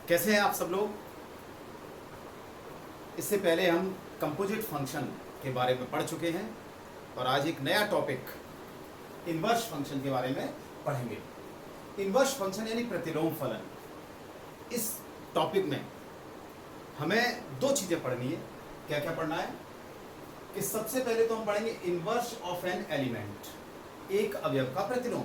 कैसे हैं आप सब लोग। इससे पहले हम कंपोजिट फंक्शन के बारे में पढ़ चुके हैं और आज एक नया टॉपिक इन्वर्स फंक्शन के बारे में पढ़ेंगे। इन्वर्स फंक्शन यानी प्रतिलोम फलन। इस टॉपिक में हमें दो चीज़ें पढ़नी है। क्या क्या पढ़ना है कि सबसे पहले तो हम पढ़ेंगे इन्वर्स ऑफ एन एलिमेंट, एक अवयव का प्रतिलोम,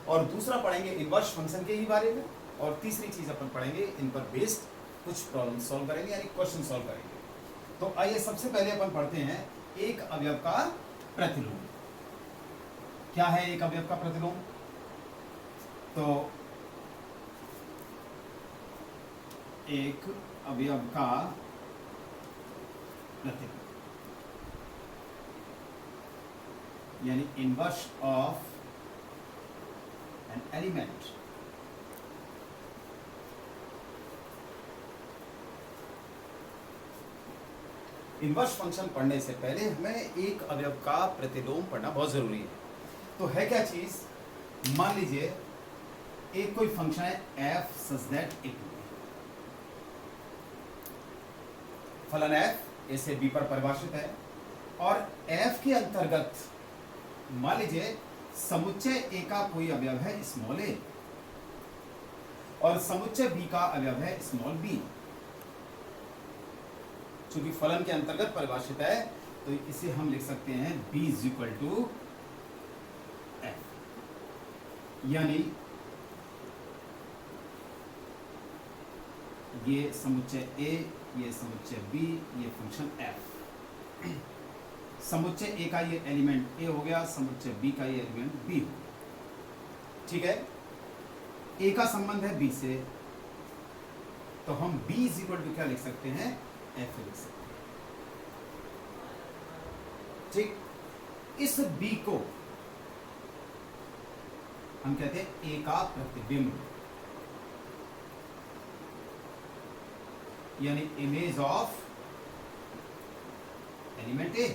और दूसरा पढ़ेंगे इन्वर्स फंक्शन के ही बारे में, और तीसरी चीज़ अपन पढ़ेंगे इन पर बेस्ड कुछ प्रॉब्लम सॉल्व करेंगे यानी क्वेश्चन सॉल्व करेंगे। तो आइए सबसे पहले अपन पढ़ते हैं एक अवयव का प्रतिलोम। क्या है एक अवयव का प्रतिलोम? तो एक अवयव का प्रतिलोम यानी inverse of an element inverse function पढ़ने से पहले हमें एक अवयव का प्रतिलोम पढ़ना बहुत जरूरी है। तो है क्या चीज? मान लीजिए एक कोई फंक्शन है f such that इक्वल फलन f a से b पर परिभाषित है, और f के अंतर्गत मान लीजिए समुच्चय a का कोई अवयव है स्मॉल a और समुच्चय b का अवयव है स्मॉल b। चूंकि फलन के अंतर्गत परिभाषित है तो इसे हम लिख सकते हैं b is equal to f, यानी ये समुच्चय a, ये समुच्चय b, ये फंक्शन f। समुच्चय a का ये एलिमेंट a हो गया, समुच्चय b का ये एलिमेंट b हो गया। ठीक है, a का संबंध है b से, तो हम b इज इक्वल टू क्या लिख सकते हैं? f लिख सकते हैं। ठीक, इस b को हम कहते हैं a का प्रतिबिंब यानी image of element a।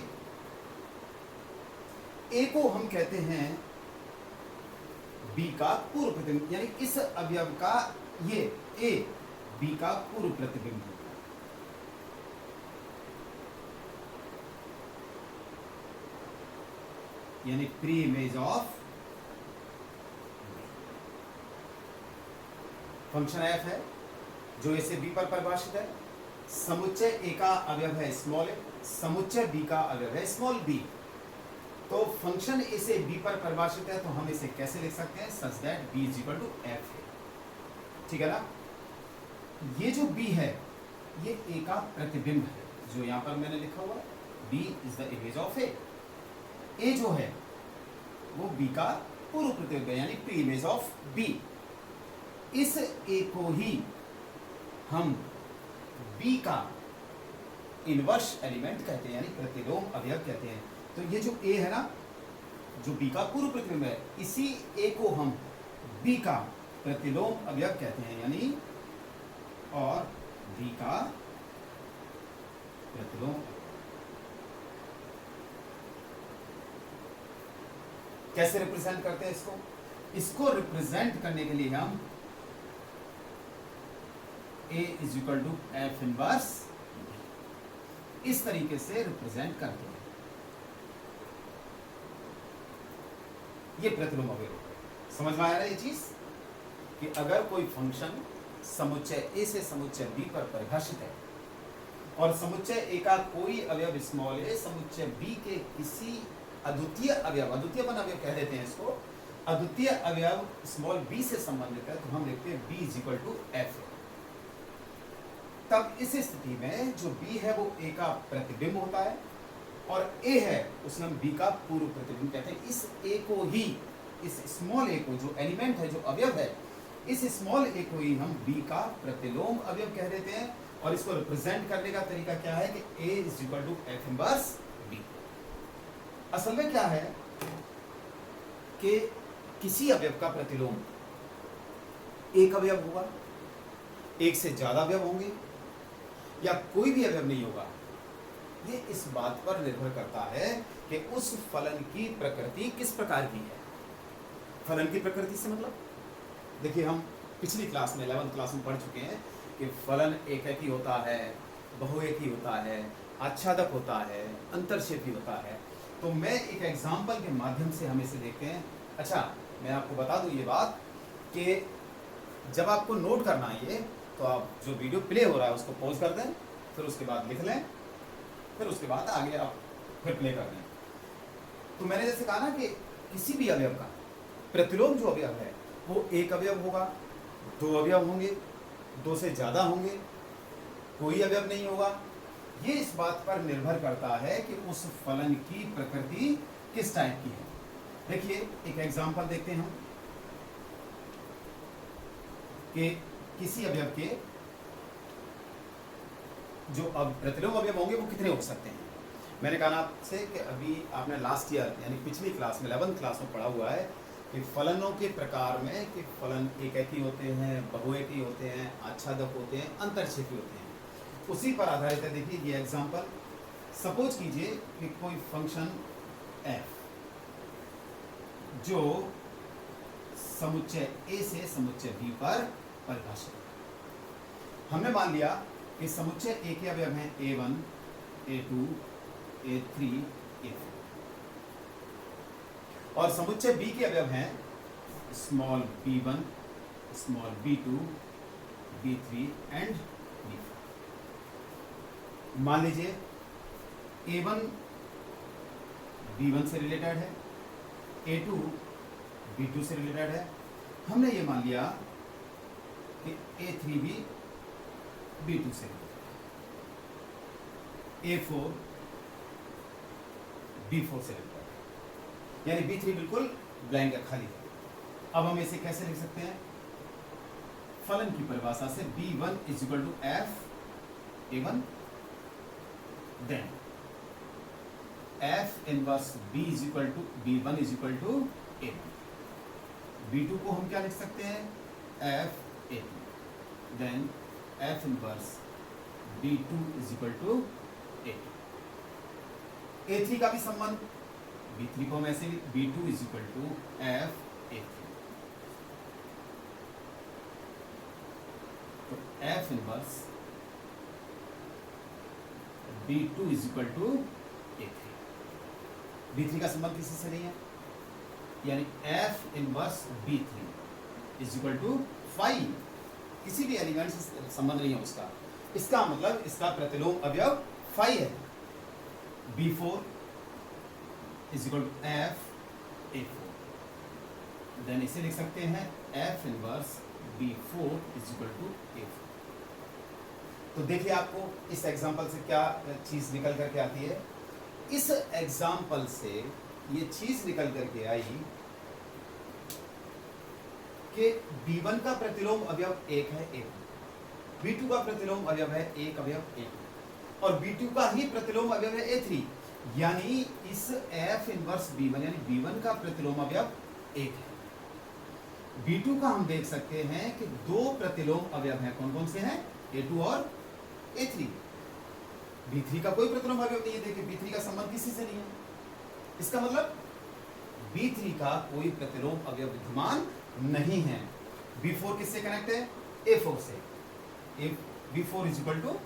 a को हम कहते हैं b का पूर्व प्रतिबिंब, यानी इस अवयव का ये a b का पूर्व प्रतिबिंब है। यानी pre image of function f है जो a से b पर परिभाषित है। समुच्चय a का अवयव है स्मॉल a, समुच्चय b का अवयव है स्मॉल b। तो फंक्शन a से b पर परिभाषित है, तो हम इसे कैसे लिख सकते हैं? Such that b is equal to f है। ठीक है ना? ये जो b है ये a का प्रतिबिंब है, जो यहां पर मैंने लिखा हुआ है b is the image of a। a जो है वो b का पूर्व प्रतिबिंब है यानी प्री इमेज ऑफ b। इस a को ही हम b का इनवर्स एलिमेंट कहते हैं यानी प्रतिलोम अवयव कहते हैं। तो ये जो a है ना, जो b का पूर्व प्रतिबिंब है, इसी a को हम b का प्रतिलोम अवयव कहते हैं यानी और b का प्रतिलोम। कैसे रिप्रेजेंट करते हैं इसको? इसको रिप्रेजेंट करने के लिए हम a is equal to f inverse इस तरीके से रिप्रेजेंट करते हैं। ये प्रतिलोम अवयव समझ में आ रहा है ये चीज कि अगर कोई फंक्शन समुच्चय a से समुच्चय b पर परिभाषित है और समुच्चय a का कोई अवयव स्मॉल a समुच्चय b के किसी अद्वितीय अवयव, अद्वितीयपन अवयव कह देते हैं इसको, अद्वितीय अवयव स्मॉल b से संबंधित है, तो हम लिखते हैं b is equal to f। तब इस स्थिति में जो b है वो a का प्रतिबिंब होता है और a है उसमें हम b का पूर्व प्रतिबिंब कहते हैं। इस a को ही, इस स्मॉल a को, जो एलिमेंट है, जो अवयव है, इस स्मॉल a को ही हम b का प्रतिलोम अवयव कह देते हैं। और इसको रिप्रेजेंट करने का तरीका क्या है कि a is equal to f inverse b। असल में क्या है कि किसी अवयव का प्रतिलोम एक अवयव होगा, एक से ज्यादा अवयव होंगे, या कोई भी अवयव नहीं होगा। ये इस बात पर निर्भर करता है कि उस फलन की प्रकृति किस प्रकार की है। फलन की प्रकृति से मतलब देखिए, हम पिछली क्लास में 11th क्लास में पढ़ चुके हैं कि फलन एकाकी होता है, बहुएकी होता है, आच्छादक होता है, अंतरक्षेपी होता है। तो मैं एक एग्जाम्पल के माध्यम से हम इसे देखते हैं। अच्छा, मैं आपको बता दूं ये बात कि जब आपको नोट करना है ये, तो आप जो वीडियो प्ले हो रहा है उसको पॉज कर दें, फिर उसके बाद लिख लें, फिर उसके बाद आगे आप फिर प्ले कर दें। तो मैंने जैसे कहा ना कि किसी भी अवयव का प्रतिलोम जो अवयव है वो एक अवयव होगा, दो अवयव होंगे, दो से ज़्यादा होंगे, कोई अवयव नहीं होगा। ये इस बात पर निर्भर करता है कि उस फलन की प्रकृति किस टाइप की है। देखिए एक एग्जांपल देखते हैं हम कि किसी अवयव के जो अब प्रतिलोम अवयव होंगे वो कितने हो सकते हैं। मैंने कहा आपसे कि अभी आपने लास्ट ईयर यानी पिछली क्लास में 11th क्लास में पढ़ा हुआ है कि फलनों के प्रकार में कि फलन एकाकी होते हैं, बहुएकी होते हैं, आच्छादक होते हैं, अंतरक्षेपी होते हैं। उसी पर आधारित है। देखिए ये एग्जांपल, सपोज कीजिए कि कोई फंक्शन f जो समुच्चय a से समुच्चय b पर परिभाषित है। हमने मान लिया कि समुच्चय a के अवयव हैं a1, a2, a3, a4 और समुच्चय b के अवयव हैं small b1, small b2, b3 and b4। मान लीजिए a1 b1 से रिलेटेड है, a2 b2 से रिलेटेड है। हमने ये मान लिया कि a3 भी b2 से रिलेटेड है, a4 b4 से रिलेटेड है, यानी b3 बिल्कुल ब्लैंक है, खाली है। अब हम इसे कैसे लिख सकते हैं? फलन की परिभाषा से b1 = f a1, then f inverse b = b1 = a1। b2 को हम क्या लिख सकते हैं? f a2, then f inverse b2 = a2। a3 का भी संबंध, b3 को हम ऐसे b2 = f a3। तो f inverse b2 = a3। b3 का संबंध किसी से नहीं है, यानी f इनवर्स b3 = 5। किसी भी एलिमेंट से संबंध नहीं है उसका। इसका मतलब इसका प्रतिलोम अवयव 5 है। b4 = f a4, देन इसे लिख सकते हैं f इनवर्स b4 = a4। तो देखिए आपको इस एग्जाम्पल से क्या चीज निकल करके आती है। इस एग्जाम्पल से ये चीज निकल करके आई कि b1 का प्रतिलोम अवयव 1 है 1, b2 का प्रतिलोम अवयव है 1 अवयव 1 और b2 का ही प्रतिलोम अवयव है a3, यानी इस f इनवर्स b1 यानी b1 का प्रतिलोम अवयव 1 है। b2 का हम देख सकते हैं कि दो प्रतिलोम अवयव हैं, कौन कौन से हैं? a2 और a3। b3 का कोई प्रतिलोम अवयव नहीं है। देखिए b3 का संबंध किसी से नहीं है। इसका मतलब b3 का कोई प्रतिलोम अवयव विद्यमान नहीं है। b4 किससे कनेक्ट है? a4 से। b4 =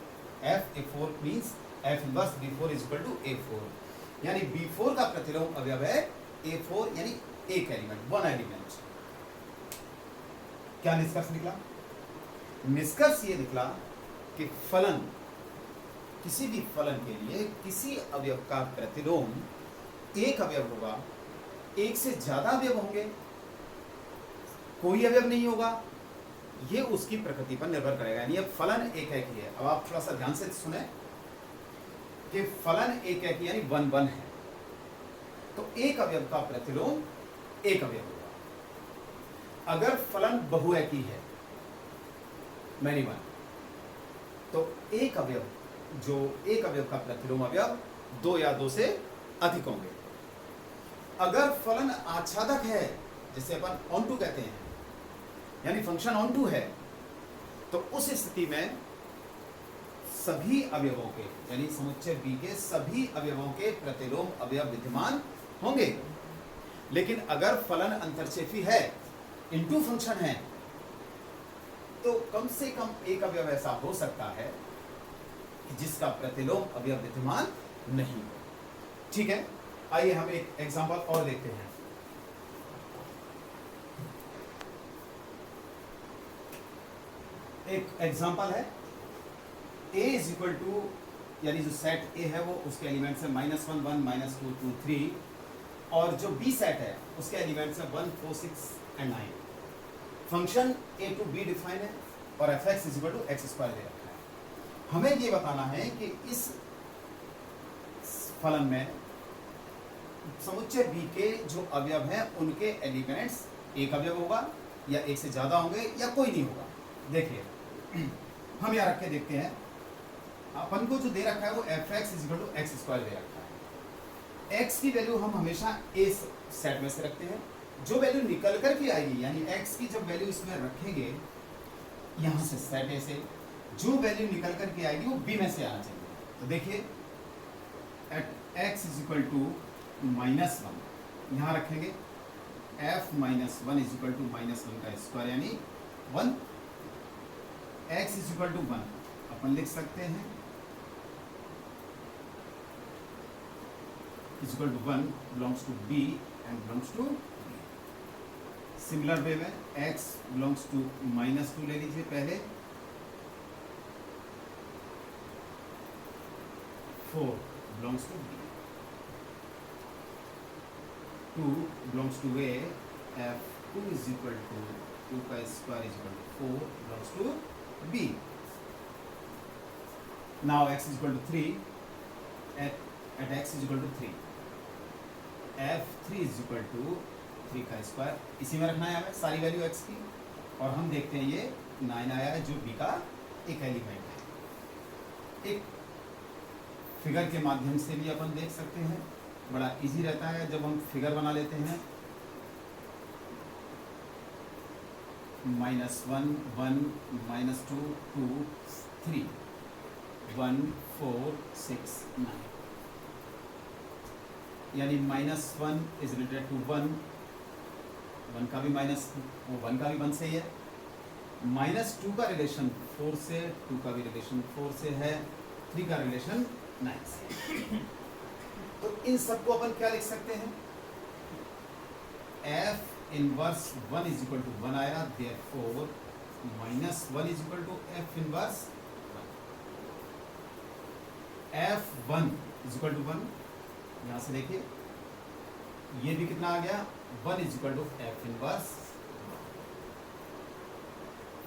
f a4 means f inverse b4 = a4, यानी b4 का प्रतिलोम अवयव है a4, यानी एक एलिमेंट, वन एलिमेंट। क्या निष्कर्ष निकला? निष्कर्ष ये निकला कि फलन, किसी भी फलन के लिए किसी अवयव का प्रतिलोम एक अवयव होगा, एक से ज्यादा अवयव होंगे, कोई अवयव नहीं होगा। ये उसकी प्रकृति पर निर्भर करेगा। यानी अब फलन एकाकी है। अब आप थोड़ा सा ध्यान से सुने कि फलन एकाकी यानी 1 1 है, तो एक अवयव का प्रतिलोम एक अवयव होगा। अगर फलन बहुएकी है, मैनी वन, तो एक अवयव, जो एक अवयव का प्रतिलोम अवयव 2 या 2 से अधिक होंगे। अगर फलन आच्छादक है, जिसे अपन ऑन टू कहते हैं, यानी फंक्शन ऑन टू है, तो उस स्थिति में सभी अवयवों के, यानी समुच्चय B के सभी अवयवों के प्रतिलोम अवयव विद्यमान होंगे। लेकिन अगर फलन अंतरक्षेपी है, इनटू फंक्शन है, तो कम से कम एक अवयव ऐसा हो सकता है कि जिसका प्रतिलोम अवयव विद्यमान नहीं हो। ठीक है, आइए हम एक एग्जांपल और देखते हैं। एक एग्जांपल है a इज इक्वल टू, यानी जो सेट A है वो उसके एलिमेंट्स है -1 1 -2 2 3, और जो B सेट है उसके एलिमेंट्स है 1 4 6 and 9। Function a to b define है और f(x) is equal to x² दे रखा है। हमें ये बताना है कि इस फलन में समुच्चय B के जो अवयव हैं उनके एलिमेंट्स एक अवयव होगा या एक से ज्यादा होंगे या कोई नहीं होगा। देखिए हम यहाँ रख के देखते हैं। अपन को जो दे रखा है वो f(x) is equal to x² दे रखा है। x की वैल्यू हम हमेशा a सेट में से रखते हैं। जो वैल्यू निकल कर के आएगी, यानी x की जब वैल्यू इसमें रखेंगे यहाँ से सेट A से, जो वैल्यू निकल कर के आएगी वो b में से आना चाहिए। तो देखिए at x is equal to -1 यहाँ रखेंगे, f -1 इज इक्वल टू -1 का स्क्वायर यानी 1, x इज इक्वल टू 1 अपन लिख सकते हैं is equal to 1 belongs to b and belongs to b। Similar way में x बिलोंग्स टू -2 ले लीजिए पहले, 4 belongs to b, 2 belongs to a, f2 is equal to 2 का square is equal to 4 belongs to b। Now x is equal to 3, at x is equal to 3, f3 is equal to 3 का square, इसी में रखना है हमें सारी value x की। और हम देखते हैं ये 9 आया है जो b का एक एलिमेंट है। एक फिगर के माध्यम से भी अपन देख सकते हैं, बड़ा इजी रहता है जब हम फिगर बना लेते हैं। -1 1 -2 2 3 1 4 6 9, यानी -1 इज रिलेटेड टू 1 का भी वन का भी 1 से ही है, -2 का रिलेशन 4 से, 2 का भी रिलेशन 4 से है, 3 का रिलेशन 9 से। तो इन सबको अपन क्या लिख सकते हैं, f inverse 1 is equal to 1 आया, therefore -1 is equal to f inverse f1 is equal to 1। यहाँ से देखिए ये भी कितना आ गया, 1 is equal to f inverse.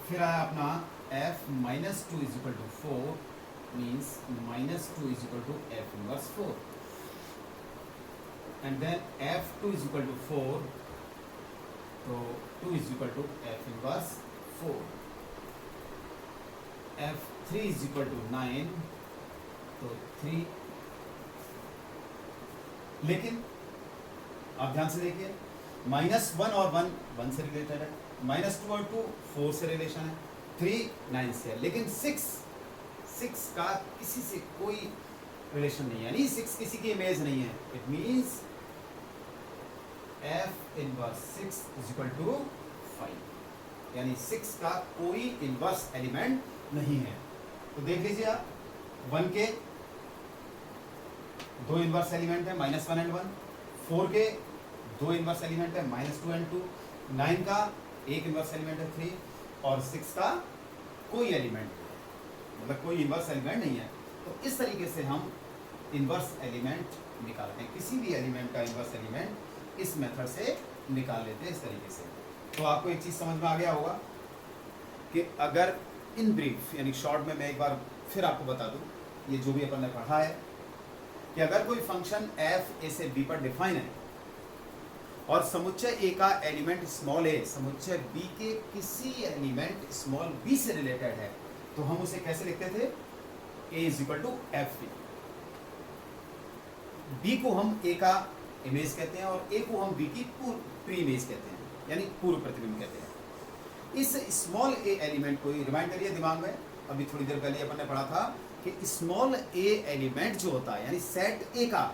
फिर आया अपना f -2 is equal to 4, means -2 is equal to f inverse 4, and then f2 is equal to 4, तो 2 is equal to f inverse 4, f3 is equal to 9, तो 3। लेकिन आप ध्यान से देखिए, -1 और 1 से रिलेटेड है, -2 और 2 4 से रिलेशन है, 3 9 से है, लेकिन 6 का किसी से कोई रिलेशन नहीं है, यानी 6 किसी की इमेज नहीं है। It means f inverse 6 is equal to 5, यानी 6 का कोई इनवर्स एलिमेंट नहीं है। तो देख लीजिए आप, 1 के 2 इनवर्स एलिमेंट है, -1 एंड 1, 4 के 2 इनवर्स एलिमेंट है, -2 एंड 2, 9 का एक इनवर्स एलिमेंट है 3, और 6 का कोई एलिमेंट, मतलब कोई इनवर्स एलिमेंट नहीं है। तो इस तरीके से हम इनवर्स एलिमेंट निकालते हैं, किसी भी एलिमेंट का इनवर्स एलिमेंट इस मेथड से निकाल लेते हैं, इस तरीके से। तो आपको एक चीज़ समझ में आ गया होगा कि अगर इन ब्रीफ यानी शॉर्ट में मैं एक बार फिर आपको बता दूं, ये जो भी अपन ने पढ़ा है कि अगर कोई फंक्शन f a से b पर डिफाइन है और समुच्चय a का एलिमेंट स्मॉल a समुच्चय b के किसी एलिमेंट स्मॉल b से रिलेटेड है, तो हम उसे कैसे लिखते थे, a is equal to f। b को हम a का इमेज कहते हैं और a को हम b की प्री इमेज कहते हैं, यानी पूर्व प्रतिबिंब कहते हैं। इस स्मॉल a एलिमेंट को रिमाइंड करिए दिमाग में, अभी थोड़ी देर पहले अपन ने पढ़ा था कि स्मॉल a एलिमेंट जो होता है, यानी सेट a का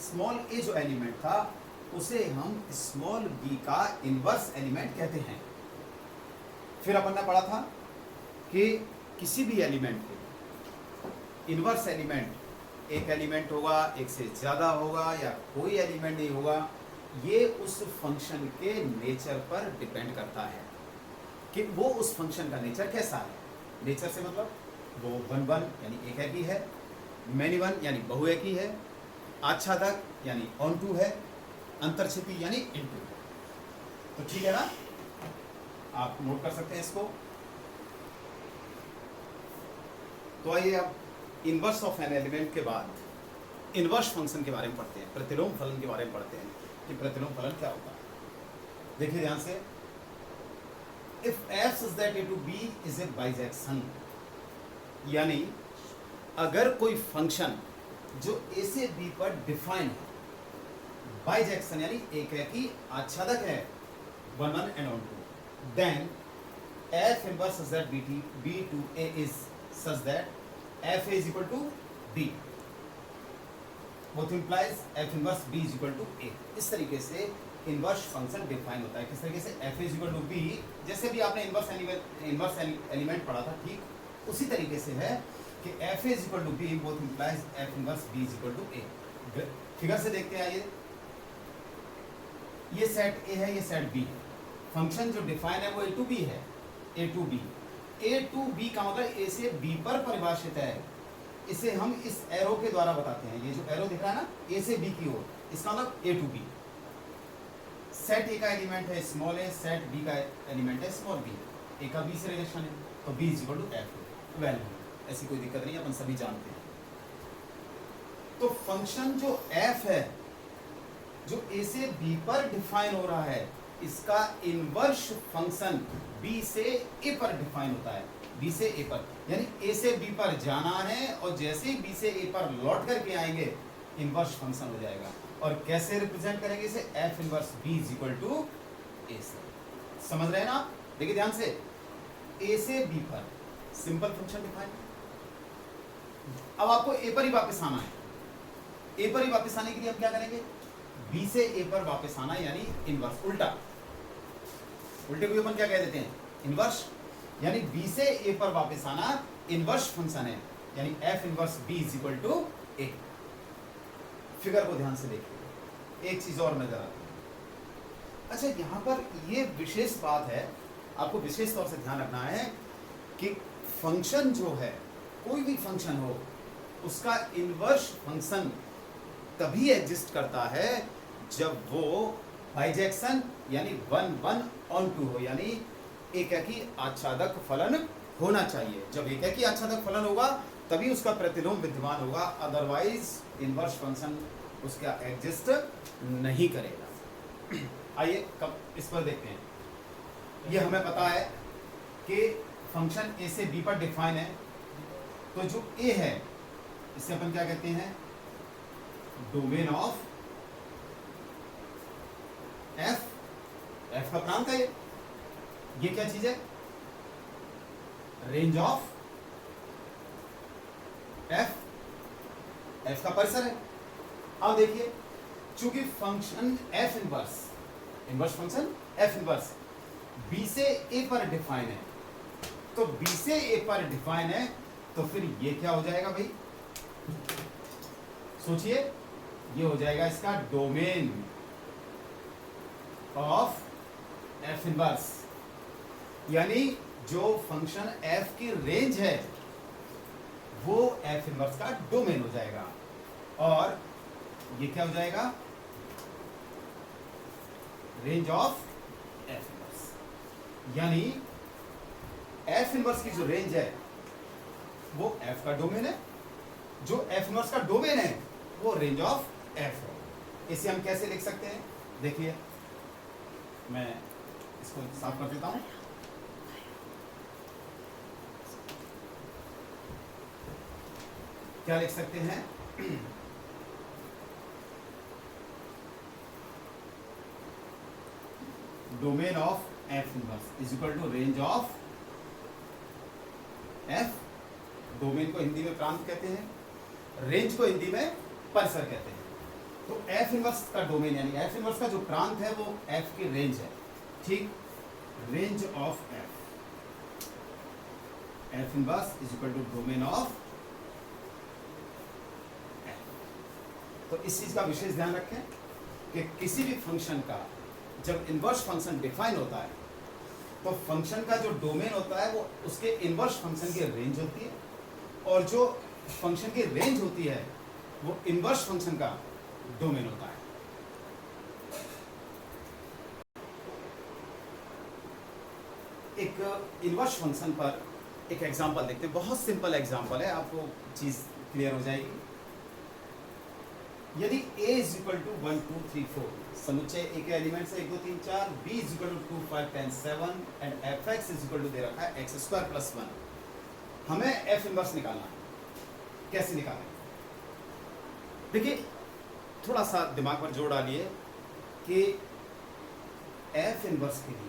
स्मॉल a जो एलिमेंट था उसे हम स्मॉल b का इनवर्स एलिमेंट कहते हैं। फिर अपन ने पढ़ा था कि किसी भी एलिमेंट के इन्वर्स एलिमेंट, एक एलिमेंट होगा, एक से ज़्यादा होगा, या कोई एलिमेंट नहीं होगा, ये उस फंक्शन के नेचर पर डिपेंड करता है कि वो उस फंक्शन का नेचर कैसा है। नेचर से मतलब वो वन वन यानी एक ही है, मैनी वन यानी बहुएकी है, आच्छादक यानी ऑन टू है, अंतर्छेपी यानी इनटू। तो ठीक है ना, आप नोट कर सकते हैं इसको। तो आइए अब इनवर्स ऑफ एन एलिमेंट के बाद इनवर्स फंक्शन के बारे में पढ़ते हैं, प्रतिलोम फलन के बारे में पढ़ते हैं कि प्रतिलोम फलन क्या होता है। देखिए ध्यान से, if f such that a to b is a bijection, यानी अगर कोई फंक्शन जो a से b पर डिफाइन है, बाइजेक्शन यानी एक है कि आच्छादक है, one one and onto, then f inverse such that b to a is such that f is equal to b, both implies f inverse b is equal to a। इस तरीके से inverse function define होता है। किस तरीके से, f is equal to B, जैसे भी आपने इनवर्स एलिमेंट पढ़ा था, ठीक उसी तरीके से है कि f is equal to B, both implies f inverse b is equal to a। Figure से देखते हैं, आइए, ये सेट a है, ये सेट b है। फंक्शन जो डिफाइन है वो a टू b है, a टू b का मतलब a से b पर परिभाषित है। इसे हम इस एरो के द्वारा बताते हैं, ये जो एरो दिख रहा है ना, a से b की ओर, इसका मतलब a to b। Set A का एलिमेंट है स्मॉल ए, सेट बी का एलिमेंट है स्मॉल बी, ए का बी से रिलेशन है, तो B is equal to F value, ऐसी कोई दिक्कत नहीं, अपन सभी जानते हैं। तो फंक्शन जो एफ है, जो ए से बी पर डिफाइन हो रहा है, इसका इनवर्स फंक्शन बी से ए पर डिफाइन होता है, बी से ए पर, यानी ए से बी पर जाना है और जैसे ही बी से ए पर लौट करके आएंगे, इनवर्स फंक्शन हो जाएगा। और कैसे रिप्रेजेंट करेंगे इसे, f inverse b is equal to a से। समझ रहे हैं ना आप? देखिए ध्यान से, a से b पर सिंपल फंक्शन डिफाइन। अब आपको a पर ही वापस आना है। a पर ही वापस आने के लिए हम क्या करेंगे, b से a पर वापस आना, यानी इनवर्स, उल्टा। उल्टे को अपन क्या कह देते हैं, इनवर्स, यानी b से a पर वापस आना इनवर्स फंक्शन है, यानी f inverse b is equal to a। Figure को ध्यान से देखिए, एक चीज और नजर आती है। अच्छा, यहाँ पर ये विशेष बात है, आपको विशेष तौर से ध्यान रखना है कि फंक्शन जो है, कोई भी फंक्शन हो, उसका इनवर्स फंक्शन तभी एग्जिस्ट करता है जब वो बाइजेक्शन यानी वन वन ऑन टू हो, यानी एकैकी आच्छादक फलन होना चाहिए। जब एकैकी आच्छादक फलन होगा तभी उसका प्रतिलोम विद्यमान होगा, अदरवाइज इनवर्स फंक्शन उसका एग्जिस्ट नहीं करेगा। आइए कब इस पर देखते हैं। ये हमें पता है कि फंक्शन ए से बी पर डिफाइन है, तो जो ए है इसे अपन क्या कहते हैं, डोमेन ऑफ एफ। एफ का प्रांत है ये क्या चीज है, रेंज ऑफ एफ, एफ का परिसर है। अब देखिए, चूंकि function F inverse, inverse function F inverse B से ए पर डिफाइन है, तो बी से ए पर डिफाइन है, तो फिर ये क्या हो जाएगा भाई, सोचिए, ये हो जाएगा इसका डोमेन ऑफ एफ इनवर्स, यानी जो फंक्शन एफ की रेंज है वो एफ इनवर्स का डोमेन हो जाएगा। और ये क्या हो जाएगा, रेंज ऑफ एफ इनवर्स, यानी एफ इनवर्स की जो रेंज है वो एफ का डोमेन है, जो एफ इनवर्स का डोमेन है वो रेंज ऑफ एफ है। इसे हम कैसे लिख सकते हैं, देखिए मैं इसको साफ कर देता हूं। क्या लिख सकते हैं, domain of F inverse is equal to range of F. Domain को हिंदी में प्रांत कहते हैं, रेंज को हिंदी में परिसर कहते हैं। तो एफ इनवर्स का डोमेन यानी एफ इनवर्स का जो प्रांत है वो एफ की रेंज है, ठीक, range of F. F inverse is equal to domain of F. तो इस चीज का विशेष ध्यान रखें कि किसी भी फंक्शन का जब इनवर्स फंक्शन डिफाइन होता है तो फंक्शन का जो डोमेन होता है वो उसके इनवर्स फंक्शन की रेंज होती है, और जो फंक्शन की रेंज होती है वो इनवर्स फंक्शन का डोमेन होता है। एक इनवर्स फंक्शन पर एक एग्जांपल देखते हैं, बहुत सिंपल एग्जांपल है, आपको चीज क्लियर हो जाएगी। यदि a इज इक्वल टू 1 2 3 4 समुच्चय a के elements 1 2 3 4, b is equal to 2 5 10 7 and fx is equal to दे रखा है x स्क्वायर प्लस 1। हमें f इनवर्स निकालना है। कैसे निकालें? देखिए, थोड़ा सा दिमाग पर जोर डालिए कि f इनवर्स के लिए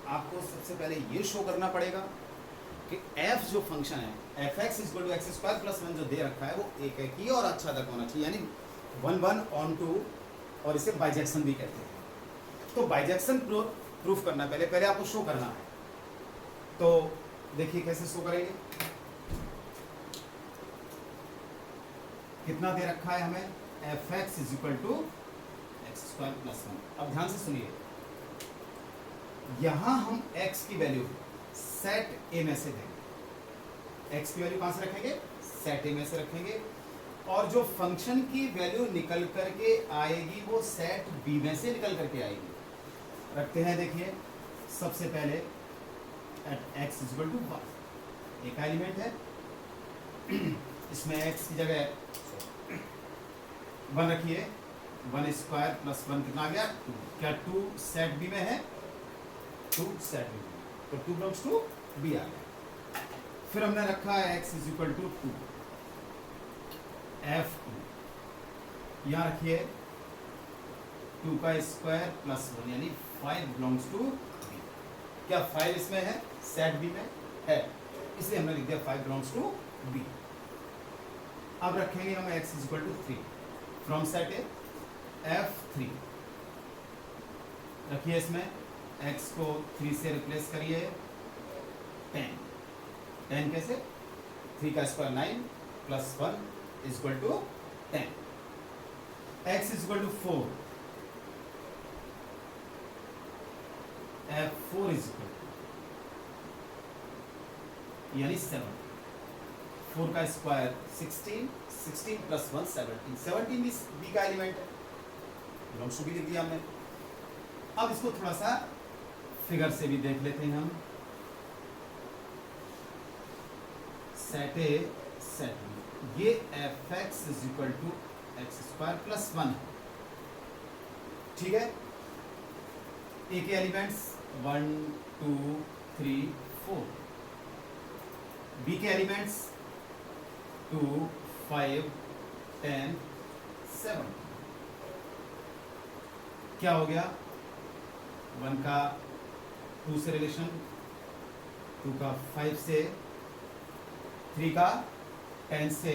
आपको सबसे पहले ये शो करना पड़ेगा कि f जो फंक्शन है fx is equal to x square plus 1 जो दे रखा है वो एक एक ही और आच्छादक होना चाहिए, यानी 1 1 ऑन 2, और इसे बाइजेक्शन भी कहते हैं। तो बाइजेक्शन प्रूफ करना पहले आपको शो करना है। तो देखिए कैसे शो करेंगे। कितना दे रखा है हमें? fx is equal to x square plus 1। अब ध्यान से सुनिए, यहां हम x की वैल्यू सेट a में से देंगे। x की वैल्यू कहां से रखेंगे? सेट a में से रखेंगे, और जो फंक्शन की वैल्यू निकल करके आएगी वो सेट b में से निकल करके आएगी। रखते हैं, देखिए सबसे पहले at x is equal to 1 एक एलिमेंट है, इसमें x की जगह 1 रखिए। 1 स्क्वायर प्लस 1 कितना आ गया? 2। क्या 2 सेट b में है? 2 सेट b में, तो 2 बिलोंग्स टू b आ गया। फिर हमने रखा है x is equal to 2 f2, यहाँ रखिए 2 का स्क्वायर प्लस 1 यानी 5 बिलोंग्स टू b। क्या 5 इसमें है? सेट b में है, इसलिए हमने लिख दिया 5 बिलोंग्स टू b। अब रखेंगे हम x is equal to 3 from set A f3। रखिए इसमें x को 3 से रिप्लेस करिए 10। 10 कैसे? 3 का square 9 plus 1 is equal to 10। x is equal to 4, f4 is equal to यानी 7। 4 का स्क्वायर 16, 16 प्लस 1 17, 17 भी b का एलिमेंट है, बिलोंग्स टू b लिख दिया हमने। अब इसको थोड़ा सा फिगर से भी देख लेते हैं हम। सेट ए सेट बी, ये fx is equal to x square plus 1 है, ठीक है। ए के एलिमेंट्स 1 2 3 4, बी के एलिमेंट्स 2 5 10 7। क्या हो गया? 1 का 2 से रिलेशन, 2 का 5 से, 3 का 10 से,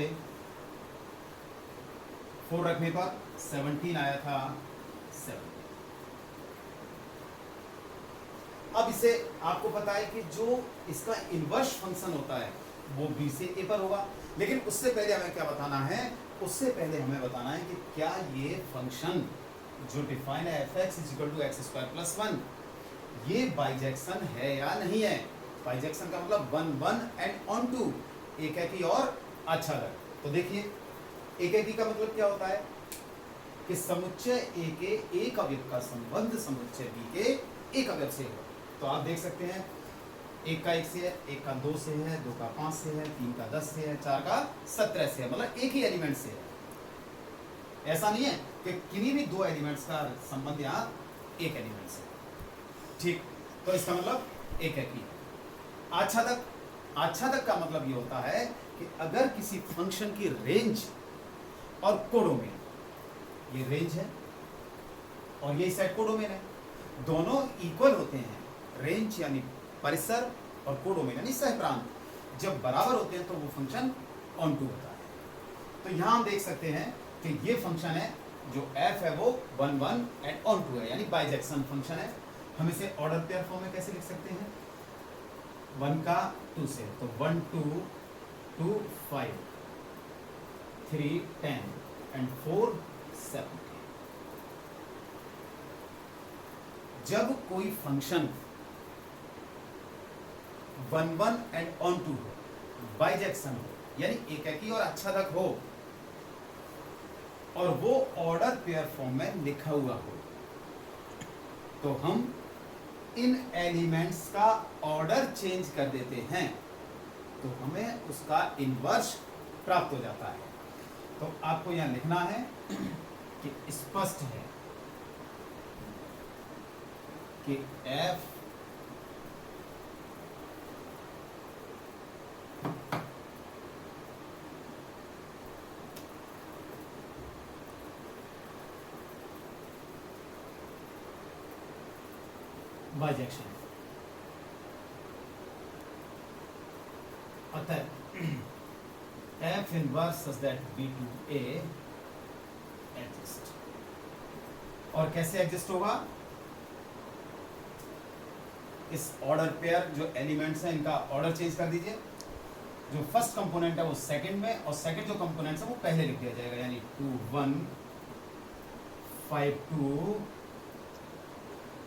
4 रखने पर 17 आया था 7। अब इसे आपको पता है कि जो इसका इनवर्स फंक्शन होता है वो b से a पर होगा, लेकिन उससे पहले हमें क्या बताना है? उससे पहले हमें बताना है कि क्या ये फंक्शन जो डिफाइन है fx is equal to x square plus 1, ये बाइजेक्शन है या नहीं है। बाइजेक्शन का मतलब 1 1 एंड ऑन 2, एक है कि और आच्छादक। तो देखिए एक है कि का मतलब क्या होता है कि समुच्चय a के एक अवयव का संबंध समुच्चय b के एक अवयव से हो। तो आप देख सकते हैं 1 का 1 से है, 1 का 2 से है, 2 का 5 से है, 3 का 10 से है, 4 का 17 से है, मतलब एक ही एलिमेंट से है। ऐसा नहीं है कि किन्हीं भी 2 एलिमेंट्स का संबंध यहाँ एक एलिमेंट से, ठीक। तो इसका मतलब एक है कि आच्छादक, आच्छादक का मतलब ये होता है कि अगर किसी फंक्शन की रेंज और कोडोमेन, ये रेंज है और ये सेट कोडोमेन है, दोनों इक्वल होते हैं। रेंज यानी परिसर और कोडोमेन यानी सहप्रांत जब बराबर होते हैं तो वो फंक्शन ऑन टू होता है। तो यहाँ हम देख सकते हैं कि ये फंक्शन है जो f है वो 1 1 एंड ऑन टू है, यानी बाइजेक्शन फंक्शन है। हम इसे ऑर्डर पेयर फॉर्म में कैसे लिख सकते हैं? 1 का 2 से, तो 1 2 2 5 3 10 एंड 4 7। जब कोई फंक्शन 1 1 एंड ऑन टू हो, बाइजेक्शन हो, यानी एकाकी और आच्छादक हो, और वो ऑर्डर पेयर फॉर्म में लिखा हुआ हो, तो हम इन एलिमेंट्स का ऑर्डर चेंज कर देते हैं, तो हमें उसका इनवर्स प्राप्त हो जाता है। तो आपको यहां लिखना है कि स्पष्ट है कि f बाइजेक्शन, अतः f inverse such that B2A exist. और कैसे एग्जिस्ट होगा? इस ऑर्डर पेयर जो एलिमेंट्स हैं इनका ऑर्डर चेंज कर दीजिए। जो फर्स्ट कंपोनेंट है वो सेकंड में, और सेकंड जो कंपोनेंट्स है वो पहले लिख दिया जाएगा, यानी 2 1 5 2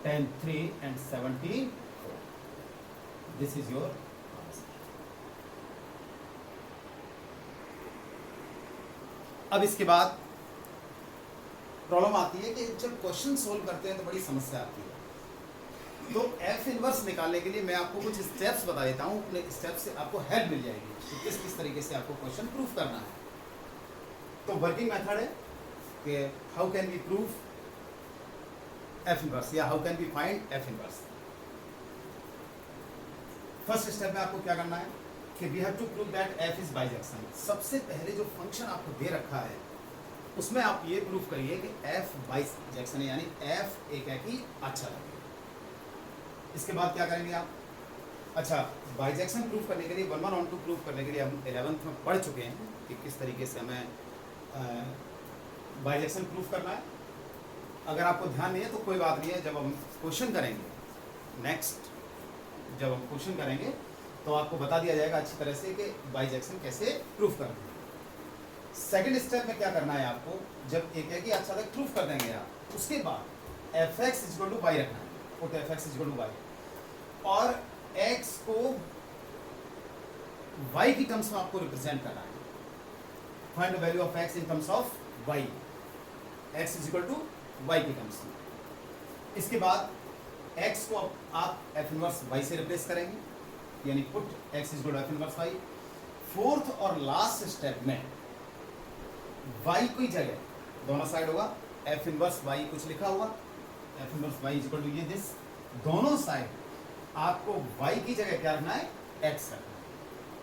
10 3 and 17 4। This is your answer. अब इसके बाद प्रॉब्लम आती है कि जब क्वेश्चन सोल्व करते हैं तो बड़ी समस्या आती है। तो एफ इनवर्स निकालने के लिए मैं आपको कुछ स्टेप्स बता देता हूँ, अपने स्टेप से आपको हेल्प मिल जाएगी कि किस किस तरीके से आपको क्वेश्चन प्रूफ करना है। तो वर्किंग मेथड है कि how can we proof f inverse, या how can we find f inverse. First step में आपको क्या करना है कि we have to prove that f is bijection. सबसे पहले जो फंक्शन आपको दे रखा है उसमें आप ये प्रूफ करिए कि एफ बाइजेक्शन है, यानी एफ एकाकी आच्छादक। इसके बाद क्या करेंगे आप? अच्छा, बाइजेक्शन प्रूफ करने के लिए 1 1 ऑन 2 प्रूफ करने के लिए हम 11th में पढ़ चुके हैं कि किस तरीके से हमें बाइजेक्शन प्रूफ करना है। अगर आपको ध्यान नहीं है तो कोई बात नहीं है, जब हम क्वेश्चन करेंगे नेक्स्ट, जब हम क्वेश्चन करेंगे तो आपको बता दिया जाएगा अच्छी तरह से कि बाइजेक्शन कैसे प्रूफ करना है। सेकेंड स्टेप में क्या करना है आपको? जब एकाकी आच्छादक प्रूफ कर देंगे आप, उसके बाद F X is equal to Y रखना है, put F X is equal to Y, और x को y की टर्म्स में आपको रिप्रेजेंट करना है। Find the value of x in terms of y, x is equal to y की टर्म्स में। इसके बाद x को आप f इनवर्स y से रिप्लेस करेंगे, यानी put x is equal to f inverse y। Fourth और लास्ट स्टेप में y की जगह दोनों साइड होगा f इनवर्स y कुछ लिखा हुआ, f inverse y is equal to ये दिस, दोनों साइड आपको y की जगह क्या रखना है? x रखना है।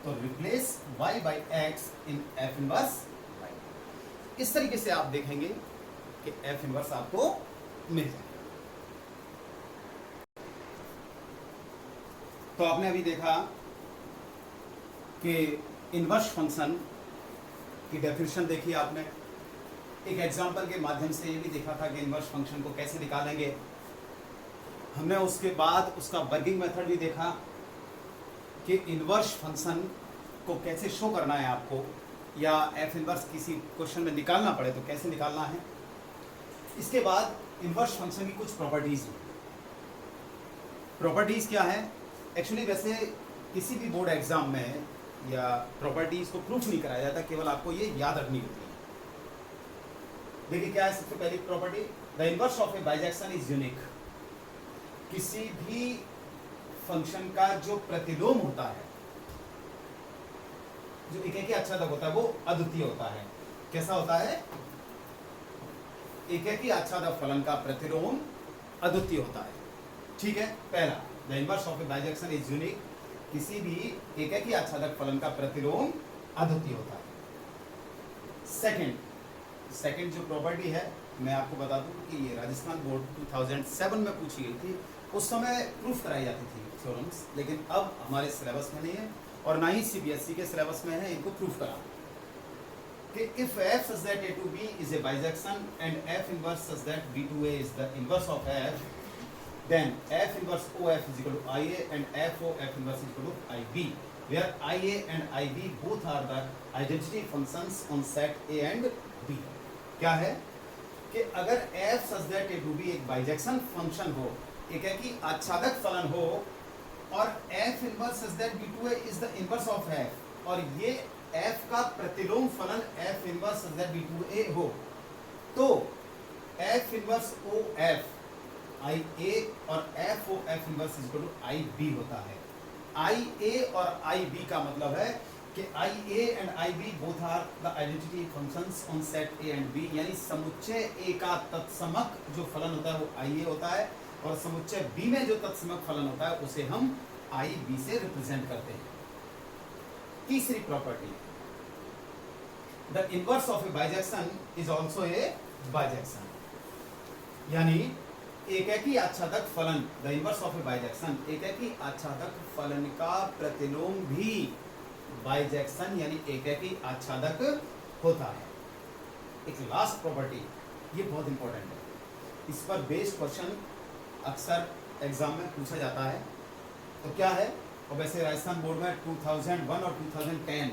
तो replace y by x in f inverse y। इस तरीके से आप देखेंगे कि f इनवर्स आपको मिल जाएगा। तो आपने अभी देखा कि इनवर्स फंक्शन की डेफिनेशन देखी आपने, एक एग्जांपल के माध्यम से ये भी देखा था कि इनवर्स फंक्शन को कैसे निकालेंगे। हमने उसके बाद उसका वर्किंग मेथड भी देखा कि इनवर्स फंक्शन को कैसे शो करना है आपको, या एफ इनवर्स किसी क्वेश्चन में निकालना पड़े तो कैसे निकालना है। इसके बाद इनवर्स फंक्शन की कुछ प्रॉपर्टीज हैं। प्रॉपर्टीज क्या है? एक्चुअली वैसे किसी भी बोर्ड एग्जाम में या प्रॉपर्टीज को प्रूफ नहीं कराया जाता, केवल आपको ये याद रखनी होती है। देखिए क्या है सबसे पहली property, the inverse of a bijection is unique. किसी भी फंक्शन का जो प्रतिलोम होता है, जो एकाकी आच्छादक होता है, वो अद्वितीय होता है। कैसा होता है? एकाकी आच्छादक फलन का प्रतिलोम अद्वितीय होता है। ठीक है, पहला the inverse of a bijection is unique. किसी भी एकाकी आच्छादक फलन का प्रतिलोम अद्वितीय होता है। सेकंड जो प्रॉपर्टी है, मैं आपको बता दूं कि ये राजस्थान बोर्ड 2007 में पूछी गई थी। उस समय प्रूफ कराई जाती थी थ्योरम्स, लेकिन अब हमारे सिलेबस में नहीं है और ना ही सीबीएसई के सिलेबस में है इनको प्रूफ करा कि if f such that a to b is a bisection and f inverse such that b to a is the inverse of f, then f inverse OF is equal to IA and FOF inverse is equal to IB, where IA and IB both are the identity functions on set A and B. क्या है कि अगर f such that A to B एक bijection function हो, एक है कि आच्छादक फलन हो, और f inverse such that B2A is the inverse of f, और ये f का प्रतिलोम फलन f inverse such that B2A हो, तो f inverse OF IA और FOF inverse is equal to IB होता है. IA और IB का मतलब है कि IA and IB both are the identity functions on set A and B, यानी समुच्चय A का तत्समक जो फलन होता है वो IA होता है, और समुच्चय B में जो तत्समक फलन होता है उसे हम IB से रिप्रेजेंट करते हैं. तीसरी property, the inverse of a bijection is also a bijection, यानी एकैकी आच्छादक फलन, the inverse of a bijection, एकैकी आच्छादक फलन का प्रतिलोम भी बाइजेक्शन यानी एकैकी आच्छादक होता है. एक लास्ट प्रॉपर्टी, ये बहुत इंपॉर्टेंट है, इस पर बेस्ड क्वेश्चन अक्सर एग्जाम में पूछा जाता है. तो क्या है, और वैसे राजस्थान बोर्ड में 2001 और 2010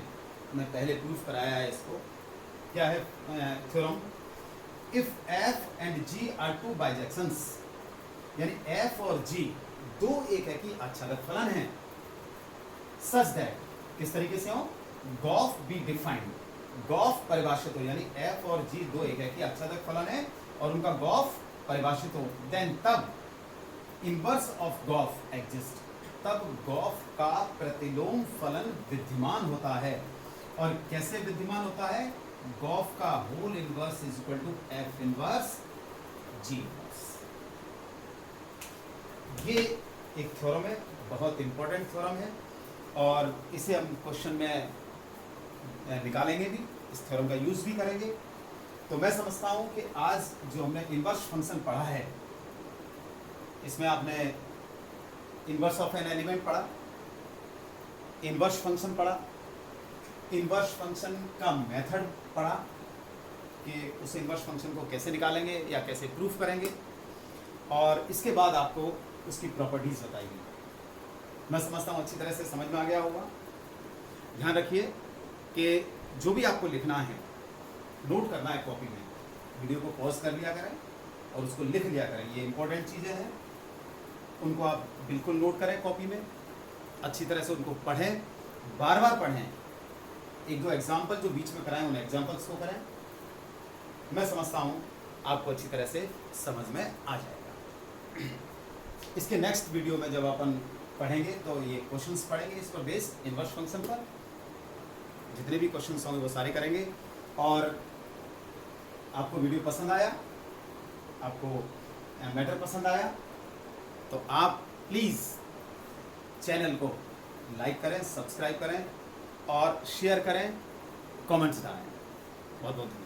में पहले प्रूफ कराया है इसको. क्या है theorem, if f and g are two bijections, यानी f और g दो एक है कि आच्छादक फलन हैं, सच दैट, किस तरीके से हो, गॉफ बी डिफाइंड, गॉफ परिभाषित हो, यानी f और g दो एक है कि आच्छादक फलन है और उनका गॉफ परिभाषित हो, देन तब इनवर्स ऑफ गॉफ एग्जिस्ट, तब गॉफ का प्रतिलोम फलन विद्यमान होता है. और कैसे विद्यमान होता है, गॉफ का whole inverse is equal to f inverse g inverse. ये एक थ्योरम है, बहुत इंपॉर्टेंट थ्योरम है, और इसे हम क्वेश्चन में निकालेंगे भी, इस थ्योरम का यूज भी करेंगे. तो मैं समझता हूं कि आज जो हमने इनवर्स फंक्शन पढ़ा है, इसमें आपने इनवर्स ऑफ एन एलिमेंट पढ़ा, इनवर्स फंक्शन पढ़ा, इनवर्स फंक्शन का मेथड पढ़ा कि उस इनवर्स फंक्शन को कैसे निकालेंगे या कैसे प्रूफ करेंगे, और इसके बाद आपको उसकी प्रॉपर्टीज बताई गई. मैं समझता हूँ अच्छी तरह से समझ में आ गया होगा. ध्यान रखिए कि जो भी आपको लिखना है, नोट करना है कॉपी में, वीडियो को पॉज कर लिया करें और उसको लिख लिया करें. ये इंपॉर्टेंट चीज़ें हैं, उनको आप बिल्कुल नोट करें कॉपी में, अच्छी तरह से उनको पढ़ें, बार बार पढ़ें. एक दो एग्जाम्पल जो बीच में कराएं उन एग्जाम्पल्स को करें. मैं समझता हूँ आपको अच्छी तरह से समझ में आ जाएगा. इसके नेक्स्ट वीडियो में जब अपन पढ़ेंगे तो ये क्वेश्चंस पढ़ेंगे इस पर बेस्ड, इनवर्स फंक्शन पर जितने भी क्वेश्चंस होंगे वो सारे करेंगे. और आपको वीडियो पसंद आया, आपको मैटर पसंद आया, तो आप प्लीज़ चैनल को लाइक करें, सब्सक्राइब करें और शेयर करें, कमेंट्स डालें. बहुत बहुत धन्यवाद.